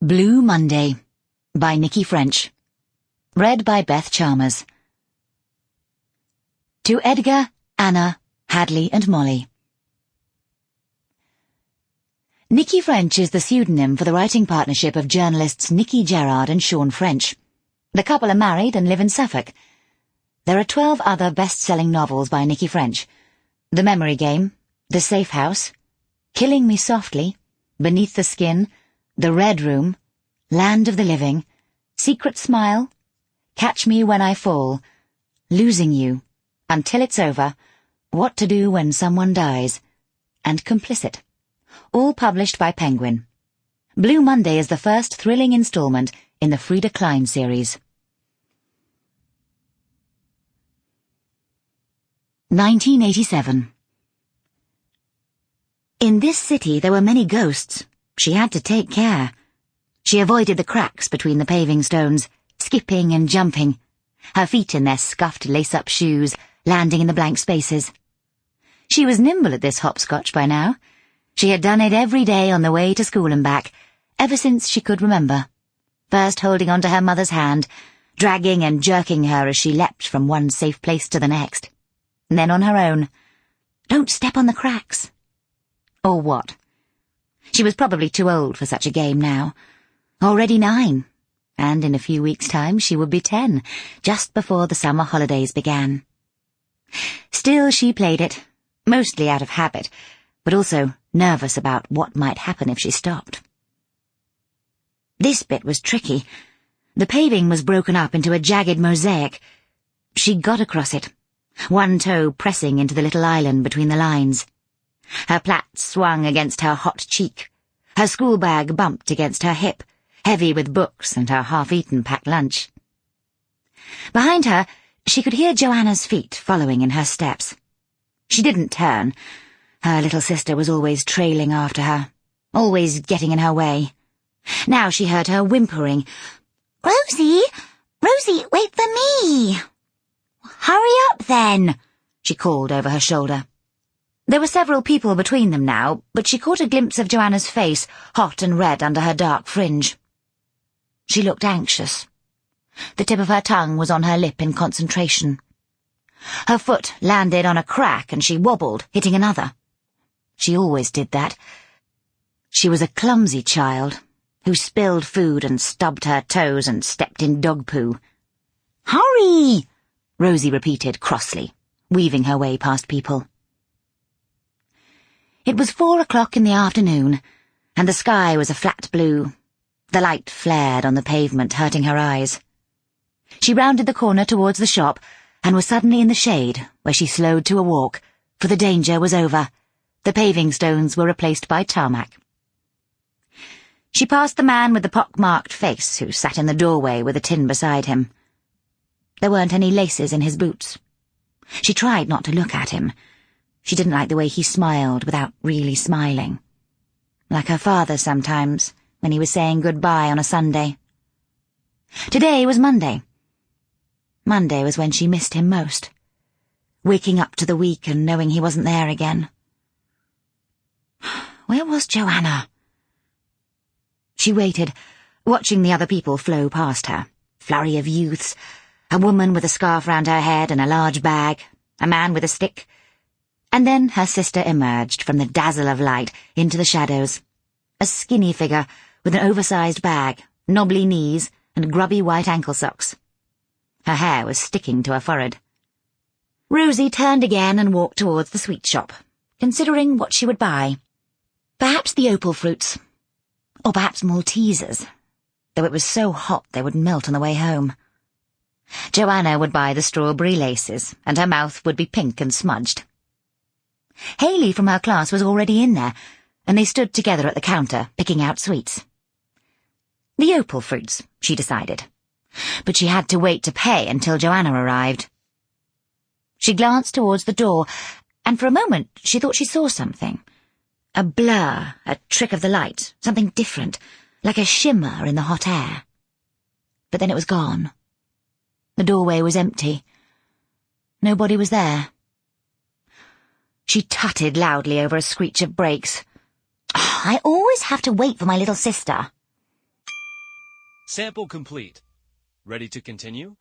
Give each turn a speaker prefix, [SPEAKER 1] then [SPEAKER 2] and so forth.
[SPEAKER 1] Blue Monday by Nicci French. Read by Beth Chalmers. To Edgar, Anna, Hadley and Molly. Nicci French is the pseudonym for the writing partnership of journalists Nikki Gerard and Sean French. The couple are married and live in Suffolk. There are 12 other best-selling novels by Nicci French: The Memory Game, The Safe House, Killing Me Softly, Beneath the Skin, The Red Room, Land of the Living, Secret Smile, Catch Me When I Fall, Losing You, Until It's Over, What to Do When Someone Dies, and Complicit, all published by Penguin. Blue Monday is the first thrilling installment in the Frieda Klein series. 1987. In this city there were many ghosts. She had to take care. She avoided the cracks between the paving stones, skipping and jumping, her feet in their scuffed lace-up shoes, landing in the blank spaces. She was nimble at this hopscotch by now. She had done it every day on the way to school and back, ever since she could remember, first holding onto her mother's hand, dragging and jerking her as she leapt from one safe place to the next, and then on her own. Don't step on the cracks. Or what? She was probably too old for such a game now. Already 9, and in a few weeks' time she would be 10, just before the summer holidays began. Still she played it, mostly out of habit, but also nervous about what might happen if she stopped. This bit was tricky. The paving was broken up into a jagged mosaic. She got across it, one toe pressing into the little island between the lines. Her plait swung against her hot cheek. Her school bag bumped against her hip, heavy with books and her half-eaten packed lunch. Behind her, she could hear Joanna's feet following in her steps. She didn't turn. Her little sister was always trailing after her, always getting in her way. Now she heard her whimpering. "Rosie! Rosie, wait for me!" "Hurry up, then!" she called over her shoulder. There were several people between them now, but she caught a glimpse of Joanna's face, hot and red under her dark fringe. She looked anxious. The tip of her tongue was on her lip in concentration. Her foot landed on a crack and she wobbled, hitting another. She always did that. She was a clumsy child who spilled food and stubbed her toes and stepped in dog poo. "Hurry!" Rosie repeated crossly, weaving her way past people. It was 4 o'clock in the afternoon, and the sky was a flat blue. The light flared on the pavement, hurting her eyes. She rounded the corner towards the shop, and was suddenly in the shade, where she slowed to a walk, for the danger was over. The paving stones were replaced by tarmac. She passed the man with the pock-marked face, who sat in the doorway with a tin beside him. There weren't any laces in his boots. She tried not to look at him. She didn't like the way he smiled without really smiling. Like her father sometimes, when he was saying goodbye on a Sunday. Today was Monday. Monday was when she missed him most. Waking up to the week and knowing he wasn't there again. Where was Joanna? She waited, watching the other people flow past her. Flurry of youths, a woman with a scarf round her head and a large bag, a man with a stick. And then her sister emerged from the dazzle of light into the shadows. A skinny figure with an oversized bag, knobbly knees, and grubby white ankle socks. Her hair was sticking to her forehead. Rosie turned again and walked towards the sweet shop, considering what she would buy. Perhaps the opal fruits, or perhaps Maltesers, though it was so hot they would melt on the way home. Joanna would buy the strawberry laces, and her mouth would be pink and smudged. Haley from her class was already in there, and they stood together at the counter, picking out sweets. The opal fruits, she decided, but she had to wait to pay until Joanna arrived. She glanced towards the door, and for a moment she thought she saw something. A blur, a trick of the light, something different, like a shimmer in the hot air. But then it was gone. The doorway was empty. Nobody was there. She tutted loudly over a screech of brakes. "I always have to wait for my little sister."
[SPEAKER 2] Sample complete. Ready to continue?